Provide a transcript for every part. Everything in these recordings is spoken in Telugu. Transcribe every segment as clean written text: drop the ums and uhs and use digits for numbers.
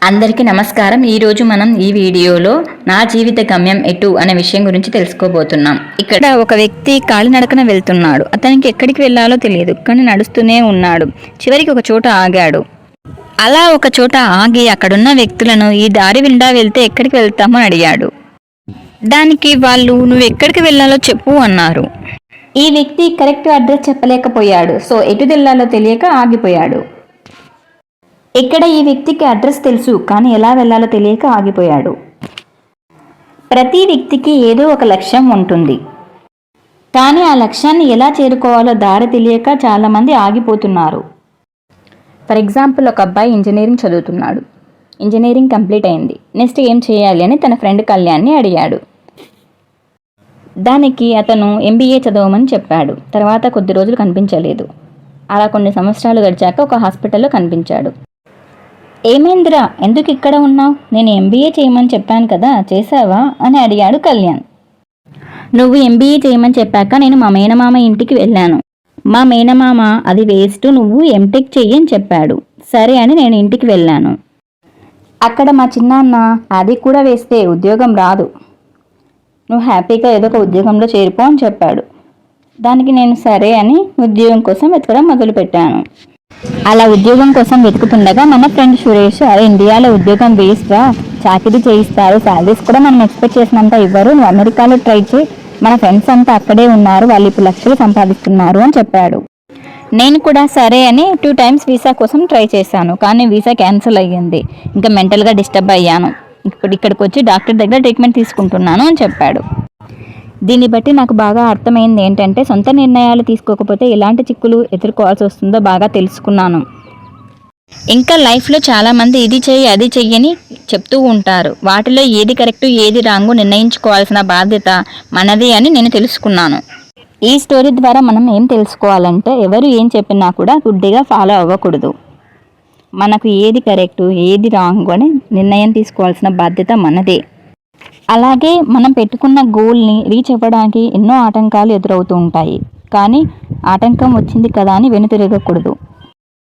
అందరికీ నమస్కారం. ఈరోజు మనం ఈ వీడియోలో నా జీవిత గమ్యం ఎటు అనే విషయం గురించి తెలుసుకోబోతున్నాం. ఇక్కడ ఒక వ్యక్తి కాలినడకన వెళ్తున్నాడు. అతనికి ఎక్కడికి వెళ్ళాలో తెలియదు, కానీ నడుస్తూనే ఉన్నాడు. చివరికి ఒక చోట ఆగాడు. అలా ఒక చోట ఆగి అక్కడున్న వ్యక్తులను ఈ దారి గుండా వెళ్తే ఎక్కడికి వెళ్తామని అడిగాడు. దానికి వాళ్ళు నువ్వు ఎక్కడికి వెళ్ళాలో చెప్పు అన్నారు. ఈ వ్యక్తి కరెక్ట్ అడ్రస్ చెప్పలేకపోయాడు. సో ఎటు వెళ్ళాలో తెలియక ఆగిపోయాడు. ఇక్కడ ఈ వ్యక్తికి అడ్రస్ తెలుసు, కానీ ఎలా వెళ్ళాలో తెలియక ఆగిపోయాడు. ప్రతి వ్యక్తికి ఏదో ఒక లక్ష్యం ఉంటుంది, కానీ ఆ లక్ష్యాన్ని ఎలా చేరుకోవాలో దారి తెలియక చాలామంది ఆగిపోతున్నారు. ఫర్ ఎగ్జాంపుల్, ఒక అబ్బాయి ఇంజనీరింగ్ చదువుతున్నాడు. ఇంజనీరింగ్ కంప్లీట్ అయింది. నెక్స్ట్ ఏం చేయాలి అని తన ఫ్రెండ్ కళ్యాణ్ని అడిగాడు. దానికి అతను MBA చదవమని చెప్పాడు. తర్వాత కొద్ది రోజులు కనిపించలేదు. అలా కొన్ని సంవత్సరాలు గడిచాక ఒక హాస్పిటల్లో కనిపించాడు. ఏమైందిరా, ఎందుకు ఇక్కడ ఉన్నావు? నేను MBA చేయమని చెప్పాను కదా, చేసావా అని అడిగాడు కళ్యాణ్. నువ్వు MBA చేయమని చెప్పాక నేను మా మేనమామ ఇంటికి వెళ్ళాను. మా మేనమామ అది వేస్ట్, నువ్వు MTech చెయ్యని చెప్పాడు. సరే అని నేను ఇంటికి వెళ్ళాను. అక్కడ మా చిన్నాన్న అది కూడా వేస్తే ఉద్యోగం రాదు, నువ్వు హ్యాపీగా ఏదో ఒక ఉద్యోగంలో చేరిపో అని చెప్పాడు. దానికి నేను సరే అని ఉద్యోగం కోసం వెతకడం మొదలుపెట్టాను. అలా ఉద్యోగం కోసం వెతుకుతుండగా మన ఫ్రెండ్ సురేష్, అరే ఇండియాలో ఉద్యోగం వేస్ట్రా, చాకరీ చేయిస్తారు, శాలరీస్ కూడా మనం ఎక్స్పెక్ట్ చేసినంత ఇవ్వరు, నువ్వు అమెరికాలో ట్రై చేయి, మన ఫ్రెండ్స్ అంతా అక్కడే ఉన్నారు, వాళ్ళు ఇప్పుడు లక్షలు సంపాదిస్తున్నారు అని చెప్పాడు. నేను కూడా సరే అని 2 times వీసా కోసం ట్రై చేశాను, కానీ వీసా క్యాన్సిల్ అయ్యింది. ఇంకా మెంటల్గా డిస్టర్బ్ అయ్యాను. ఇప్పుడు ఇక్కడికి వచ్చి డాక్టర్ దగ్గర ట్రీట్మెంట్ తీసుకుంటున్నాను అని చెప్పాడు. దీన్ని బట్టి నాకు బాగా అర్థమైంది ఏంటంటే, సొంత నిర్ణయాలు తీసుకోకపోతే ఎలాంటి చిక్కులు ఎదుర్కోవాల్సి వస్తుందో బాగా తెలుసుకున్నాను. ఇంకా లైఫ్లో చాలామంది ఇది చెయ్యి అది చెయ్యని చెప్తూ ఉంటారు. వాటిలో ఏది కరెక్ట్ ఏది రాంగు నిర్ణయించుకోవాల్సిన బాధ్యత మనది అని నేను తెలుసుకున్నాను. ఈ స్టోరీ ద్వారా మనం ఏం తెలుసుకోవాలంటే, ఎవరు ఏం చెప్పినా కూడా గుడ్డిగా ఫాలో అవ్వకూడదు. మనకు ఏది కరెక్టు ఏది రాంగు అని నిర్ణయం తీసుకోవాల్సిన బాధ్యత మనదే. అలాగే మనం పెట్టుకున్న గోల్ని రీచ్ అవ్వడానికి ఎన్నో ఆటంకాలు ఎదురవుతూ ఉంటాయి, కానీ ఆటంకం వచ్చింది కదా అని వెనుతిరగకూడదు.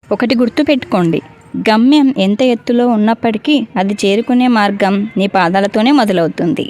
ఒకటి గుర్తుపెట్టుకోండి, గమ్యం ఎంత ఎత్తులో ఉన్నప్పటికీ అది చేరుకునే మార్గం నీ పాదాలతోనే మొదలవుతుంది.